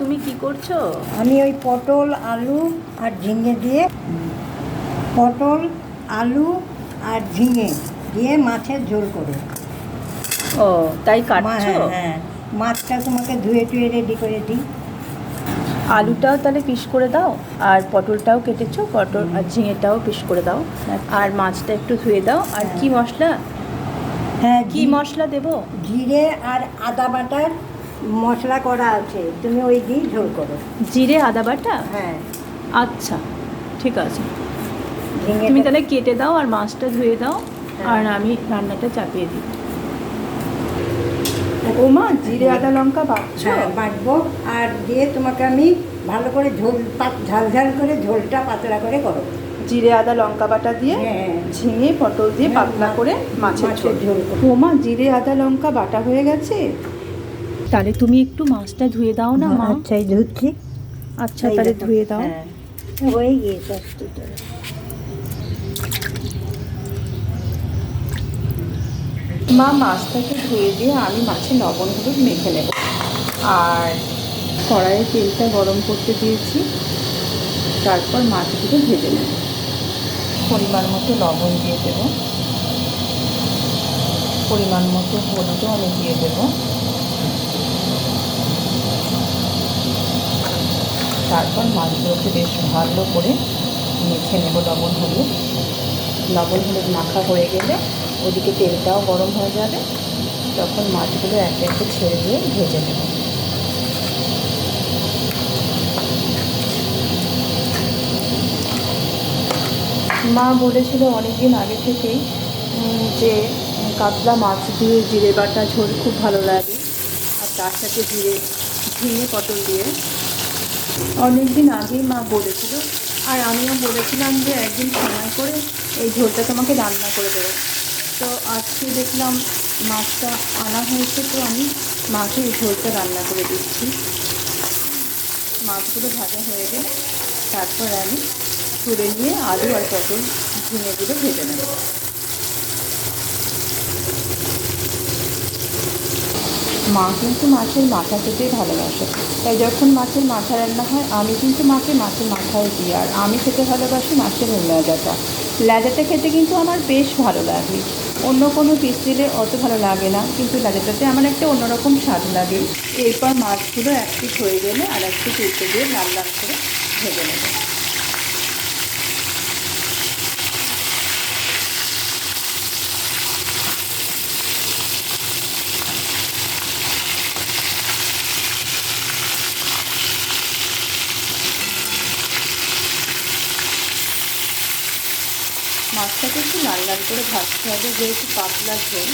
তুমি কি করছো? আমি ওই পটল আলু আর ঝিঙে দিয়ে পটল আলু আর ঝিঙে দিয়ে মাছের ঝোল করে। ও তাই কাটছো? হ্যাঁ হ্যাঁ, মাছটা তোমাকে ধুয়ে টুয়ে রেডি করে দিই। আলুটাও তাহলে পিস করে দাও, আর পটলটাও কেটেছো, পটল আর ঝিঙেটাও পিস করে দাও, আচ্ছা। আর মাছটা একটু ধুয়ে দাও। আর হ্যাঁ। কি মশলা, হ্যাঁ, কি মশলা দেবো? জিরে আর আদা বাটার মশলা করা আছে, তুমি ওই দিয়েই ঝোল করো। জিরে আদা বাটা? হ্যাঁ। আচ্ছা, ঠিক আছে। ঝিঙে তুমি তাহলে কেটে দাও আর মাছটা ধুয়ে দাও, হ্যাঁ। আর আমি রান্নাটা চাপিয়ে দিই। ও মা, জিরে আদা লঙ্কা বাটছো? হ্যাঁ, বাটবো। আর দিয়ে তোমাকে আমি ভালো করে ঝাল ঝাল করে ঝোলটা পাতলা করে করো। জিরে আদা লঙ্কা বাটা দিয়ে হ্যাঁ। ঝিঙে পটল দিয়ে হ্যাঁ, পাতলা করে মাছের ঝোল। ঝোল করো। ও মা, জিরে আদা লঙ্কা বাটা হয়ে গেছে, তাহলে তুমি একটু মাছটা ধুয়ে দাও না মা। আচ্ছা, এই ধুচ্ছি। আচ্ছা, তাহলে ধুয়ে দাও। হ্যাঁ, হয়ে গিয়েছে। মা, মাছটাকে ধুয়ে দিয়ে আমি মাছে লবণ হলুদ মেখে নেব। আর কড়াইয়ে তেলটা গরম করতে দিয়েছি, তারপর মাছগুলো ভেজে নেব। পরিমাণ মতো লবণ দিয়ে দেব, পরিমাণ মতো হলুদও আমি দিয়ে দেব। তারপর মাছগুলোকে বেশ ভালো করে মেখে নেব লবণ হলুদ। লবণ হলুদ মাখা হয়ে গেলে ওদিকে তেলটাও গরম হয়ে যাবে, তখন মাছগুলো একে একে ছেড়ে দিয়ে ভেজে নেব। মা বলেছিল অনেকদিন আগে থেকেই যে কাতলা মাছ দিয়ে জিরে বাটা ঝোল খুব ভালো লাগে, আর তার সাথে ঝিঙে পটল দিয়ে। অনেকদিন আগেই মা বলেছিল, আর আমিও বলেছিলাম যে একদিন সময় করে এই ঝোলটা তোমাকে রান্না করে দেবো। তো আজকে দেখলাম মাছটা আনা হয়েছে, তো আমি মাকে এই ঝোলটা রান্না করে দিচ্ছি। মাছগুলো ভাজা হয়ে গেলে তারপর আমি তুলে নিয়ে আলু আর পটল ঝিঙেগুলো ভেজে নেব। মা কিন্তু মাছের মাথা খেতেই ভালোবাসে, তাই যখন মাছের মাথা রান্না হয় আমি কিন্তু মাছের মাথায় দিই। আর আমি খেতে ভালোবাসি মাছের লেজাটা। লেজাটা খেতে কিন্তু আমার বেশ ভালো লাগে, অন্য কোনো পিস দিলে অত ভালো লাগে না, কিন্তু লেজাটাতে আমার একটা অন্যরকম স্বাদ লাগে। এরপর মাছগুলো এক পিস হয়ে গেলে আর একটু উল্টে দিয়ে লাল লাল করে ভেজে নেব। মাছটাকে একটু লাল লাল করে ভাজতে হবে, যেহেতু পাতলা ঝোল।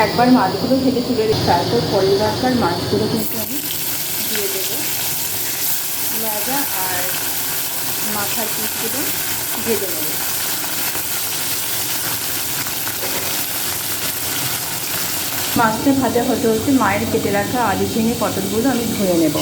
একবার মাছগুলো ভেজে তুলে রেখে তারপর পরের বারকার মাছগুলো কিন্তু আমি দিয়ে দেবো। লেজা আর মাথার পিসগুলো ভেজে নেব। মাছটা ভাজা হতে হতে মায়ের কেটে রাখা আলু ঝিঙে পটলগুলো আমি ধুয়ে নেব।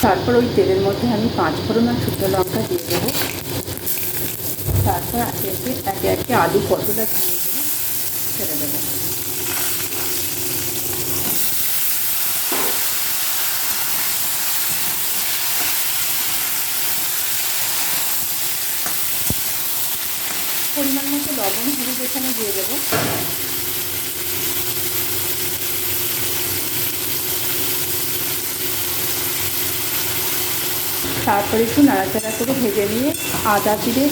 তারপর ওই তেলের মধ্যে আমি 5 ফোড়ন আর শুকনো লঙ্কা দিয়ে দেবো। তারপর একে একে আলু পটল আর ঝিঙেগুলো ছেড়ে দেবো। পরিমাণ মতো লবণ হলুদ এখানে দিয়ে দেবো। তারপরে একটু নাড়াচাড়া করে ভেজে নিয়ে আদা জিরে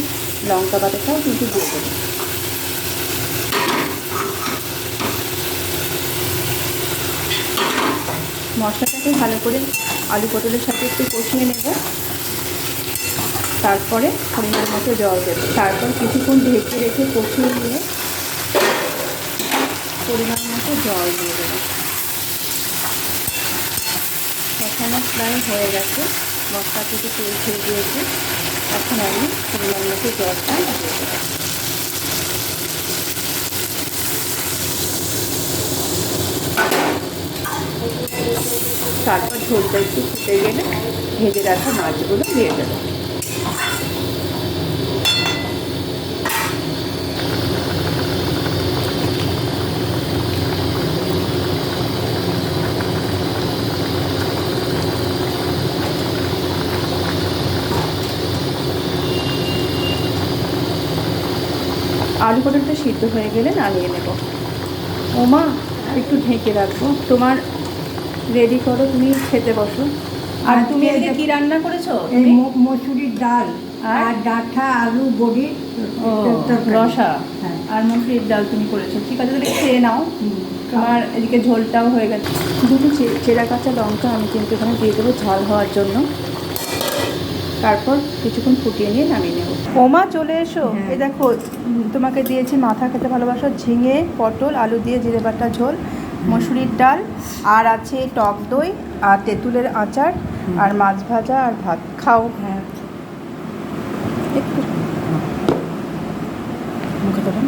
লঙ্কা বাটাটাও কিন্তু দিয়ে দেবো। মশলাটাকে ভালো করে আলু পটলের সাথে একটু কষিয়ে নেব। তারপরে পরিমাণ মতো জল দেবো। তারপর কিছুক্ষণ ঢেকে রেখে কষিয়ে নিয়ে পরিমাণ মতো জল দিয়ে দেবো। কষানো প্রায় হয়ে গেছে, মশলা থেকে তেল ছেড়ে দিয়েছি। এখন আমি পরিমাণ মতো জলটা দিয়ে দেবো। তারপর ঝোলটা একটু ফুটে গেলে ভেজে রাখা মাছগুলো দিয়ে দেবো। আলু পটলটা সিদ্ধ হয়ে গেলে নামিয়ে নেব। ওমা, একটু ঢেকে রাখবো। তোমার রেডি করো, তুমি খেতে বসো। আর তুমি এদিকে কি রান্না করেছো? এই মসুরির ডাল আর ডাঁটা আলু বড়ি তরকারি। রসা হ্যাঁ। আর মসুরির ডাল তুমি করেছো, ঠিক আছে, তাহলে খেয়ে নাও। তোমার এদিকে ঝোলটাও হয়ে গেছে। দুটো চেরা কাঁচা লঙ্কা আমি কিন্তু এখানে দিয়ে দেবো ঝাল হওয়ার জন্য। তারপর কিছুক্ষণ ফুটিয়ে নিয়ে নামিয়ে নেব। ওমা, চলে এসো। হ্যাঁ। এই দেখো, তোমাকে দিয়েছি মাথা খেতে ভালোবাসো, ঝিঙে পটল আলু দিয়ে জিরে বাটা ঝোল, মসুরির ডাল, আর আছে টক দই আর তেঁতুলের আচার, আর মাছ ভাজা আর ভাত। খাও। হ্যাঁ। একটু মুখে দেবেন।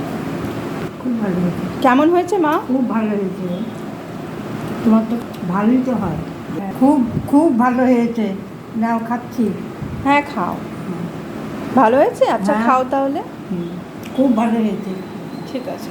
খুব ভালো হয়েছে। কেমন হয়েছে মা? খুব ভালো হয়েছে। তোমার তো ভালোই তো হয়। খুব খুব ভালো হয়েছে। নাও খাচ্ছি। হ্যাঁ, খাও। ভালো হয়েছে? আচ্ছা, হ্যাঁ। খাও তাহলে। খুব ভালো হয়েছে। ঠিক আছে।